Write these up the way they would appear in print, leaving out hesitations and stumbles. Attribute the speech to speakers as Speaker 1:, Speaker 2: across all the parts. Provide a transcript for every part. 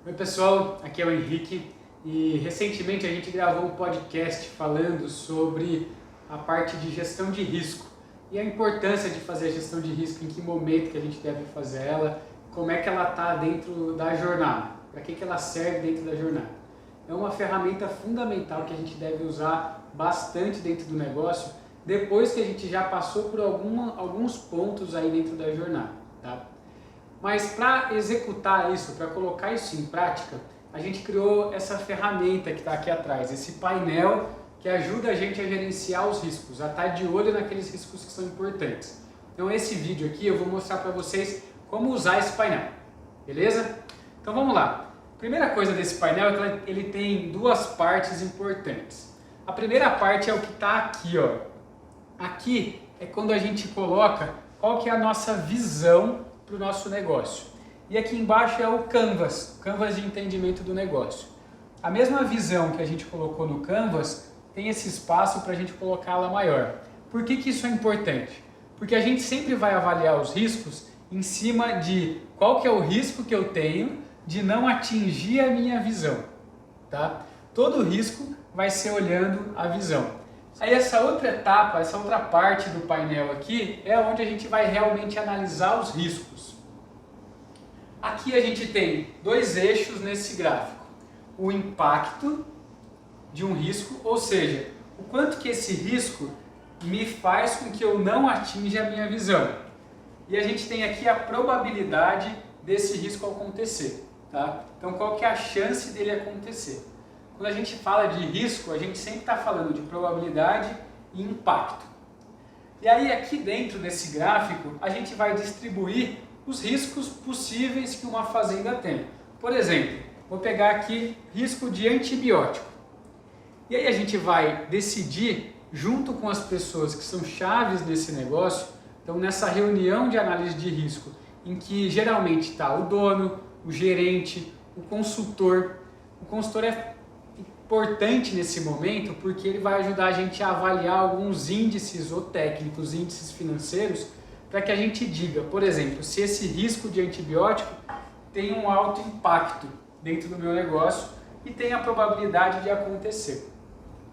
Speaker 1: Oi pessoal, aqui é o Henrique e recentemente a gente gravou um podcast falando sobre a parte de gestão de risco e a importância de fazer a gestão de risco, em que momento que a gente deve fazer ela, como é que ela está dentro da jornada, para que ela serve dentro da jornada. É uma ferramenta fundamental que a gente deve usar bastante dentro do negócio depois que a gente já passou por alguns pontos aí dentro da jornada, tá? Mas para executar isso, para colocar isso em prática, a gente criou essa ferramenta que está aqui atrás, esse painel que ajuda a gente a gerenciar os riscos, a estar de olho naqueles riscos que são importantes. Então esse vídeo aqui eu vou mostrar para vocês como usar esse painel, beleza? Então vamos lá. Primeira coisa desse painel é que ele tem duas partes importantes. A primeira parte é o que está aqui, ó. Aqui é quando a gente coloca qual que é a nossa visão para o nosso negócio. E aqui embaixo é o Canvas de entendimento do negócio. A mesma visão que a gente colocou no Canvas tem esse espaço para a gente colocá-la maior. Por que isso é importante? Porque a gente sempre vai avaliar os riscos em cima de qual que é o risco que eu tenho de não atingir a minha visão, tá? Todo risco vai ser olhando a visão. Aí essa outra etapa, essa outra parte do painel aqui é onde a gente vai realmente analisar os riscos. Aqui a gente tem dois eixos nesse gráfico. O impacto de um risco, ou seja, o quanto que esse risco me faz com que eu não atinja a minha visão. E a gente tem aqui a probabilidade desse risco acontecer, tá? Então qual que é a chance dele acontecer? Quando a gente fala de risco, a gente sempre está falando de probabilidade e impacto. E aí aqui dentro desse gráfico, a gente vai distribuir os riscos possíveis que uma fazenda tem. Por exemplo, vou pegar aqui risco de antibiótico. E aí a gente vai decidir, junto com as pessoas que são chaves nesse negócio, então nessa reunião de análise de risco, em que geralmente está o dono, o gerente, o consultor. O consultor é importante nesse momento porque ele vai ajudar a gente a avaliar alguns índices ou técnicos, índices financeiros, para que a gente diga, por exemplo, se esse risco de antibiótico tem um alto impacto dentro do meu negócio e tem a probabilidade de acontecer.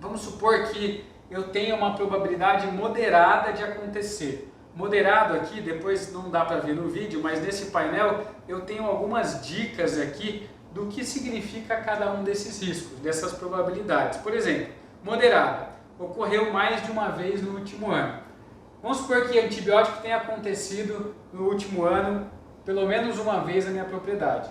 Speaker 1: Vamos supor que eu tenha uma probabilidade moderada de acontecer. Moderado aqui, depois não dá para ver no vídeo, mas nesse painel eu tenho algumas dicas aqui do que significa cada um desses riscos, dessas probabilidades. Por exemplo, moderada, ocorreu mais de uma vez no último ano. Vamos supor que antibiótico tenha acontecido no último ano pelo menos uma vez na minha propriedade.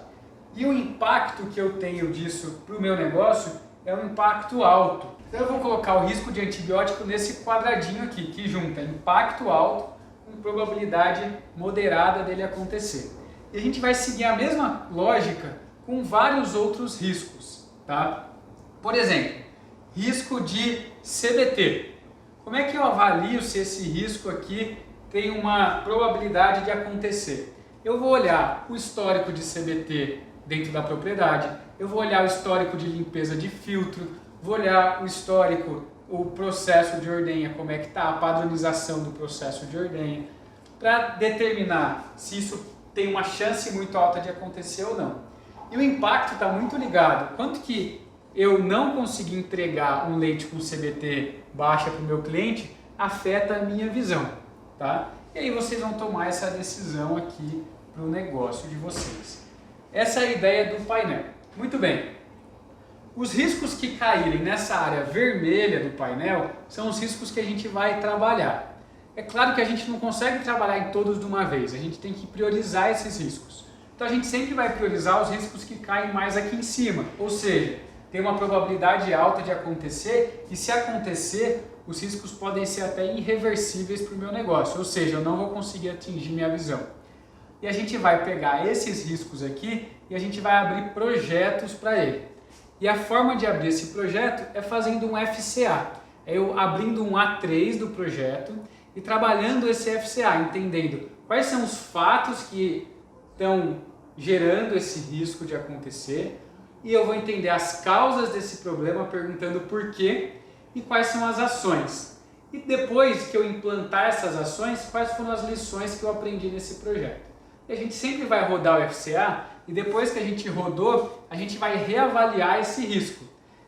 Speaker 1: E o impacto que eu tenho disso para o meu negócio é um impacto alto. Então eu vou colocar o risco de antibiótico nesse quadradinho aqui, que junta impacto alto com probabilidade moderada dele acontecer. E a gente vai seguir a mesma lógica com vários outros riscos, tá? Por exemplo, risco de CBT. Como é que eu avalio se esse risco aqui tem uma probabilidade de acontecer? Eu vou olhar o histórico de CBT dentro da propriedade, eu vou olhar o histórico de limpeza de filtro, vou olhar o histórico, o processo de ordenha, como é que está, a padronização do processo de ordenha, para determinar se isso tem uma chance muito alta de acontecer ou não. E o impacto está muito ligado. Quanto que eu não conseguir entregar um leite com CBT baixa para o meu cliente, afeta a minha visão, tá? E aí vocês vão tomar essa decisão aqui para o negócio de vocês. Essa é a ideia do painel. Muito bem. Os riscos que caírem nessa área vermelha do painel são os riscos que a gente vai trabalhar. É claro que a gente não consegue trabalhar em todos de uma vez, a gente tem que priorizar esses riscos. Então a gente sempre vai priorizar os riscos que caem mais aqui em cima, ou seja, tem uma probabilidade alta de acontecer e se acontecer, os riscos podem ser até irreversíveis para o meu negócio, ou seja, eu não vou conseguir atingir minha visão. E a gente vai pegar esses riscos aqui e a gente vai abrir projetos para ele. E a forma de abrir esse projeto é fazendo um FCA, é eu abrindo um A3 do projeto e trabalhando esse FCA, entendendo quais são os fatos que estão gerando esse risco de acontecer e eu vou entender as causas desse problema perguntando por quê e quais são as ações. E depois que eu implantar essas ações, quais foram as lições que eu aprendi nesse projeto. E a gente sempre vai rodar o FCA e depois que a gente rodou, a gente vai reavaliar esse risco.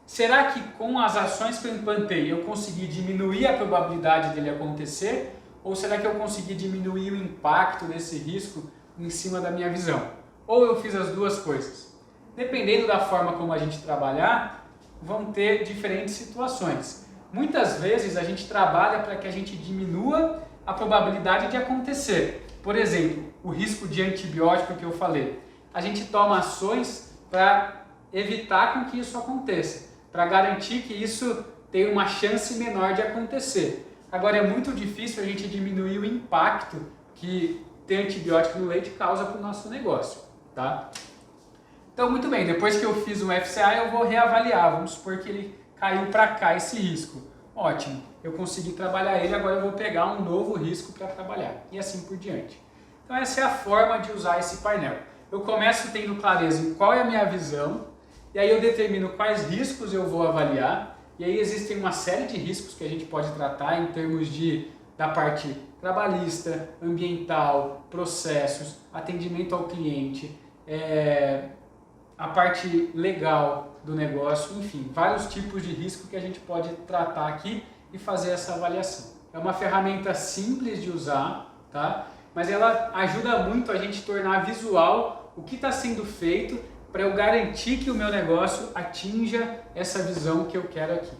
Speaker 1: Será que com as ações que eu implantei eu consegui diminuir a probabilidade dele acontecer? Ou será que eu consegui diminuir o impacto desse risco em cima da minha visão? Ou eu fiz as duas coisas? Dependendo da forma como a gente trabalhar, vão ter diferentes situações. Muitas vezes a gente trabalha para que a gente diminua a probabilidade de acontecer. Por exemplo, o risco de antibiótico que eu falei. A gente toma ações para evitar com que isso aconteça, para garantir que isso tenha uma chance menor de acontecer. Agora, é muito difícil a gente diminuir o impacto que ter antibiótico no leite causa para o nosso negócio, tá? Então, muito bem, depois que eu fiz um FCA, eu vou reavaliar. Vamos supor que ele caiu para cá esse risco. Ótimo, eu consegui trabalhar ele, agora eu vou pegar um novo risco para trabalhar. E assim por diante. Então, essa é a forma de usar esse painel. Eu começo tendo clareza em qual é a minha visão, e aí eu determino quais riscos eu vou avaliar, e aí existem uma série de riscos que a gente pode tratar em termos da parte trabalhista, ambiental, processos, atendimento ao cliente, a parte legal do negócio, enfim, vários tipos de risco que a gente pode tratar aqui e fazer essa avaliação. É uma ferramenta simples de usar, tá? Mas ela ajuda muito a gente tornar visual o que está sendo feito para eu garantir que o meu negócio atinja essa visão que eu quero aqui.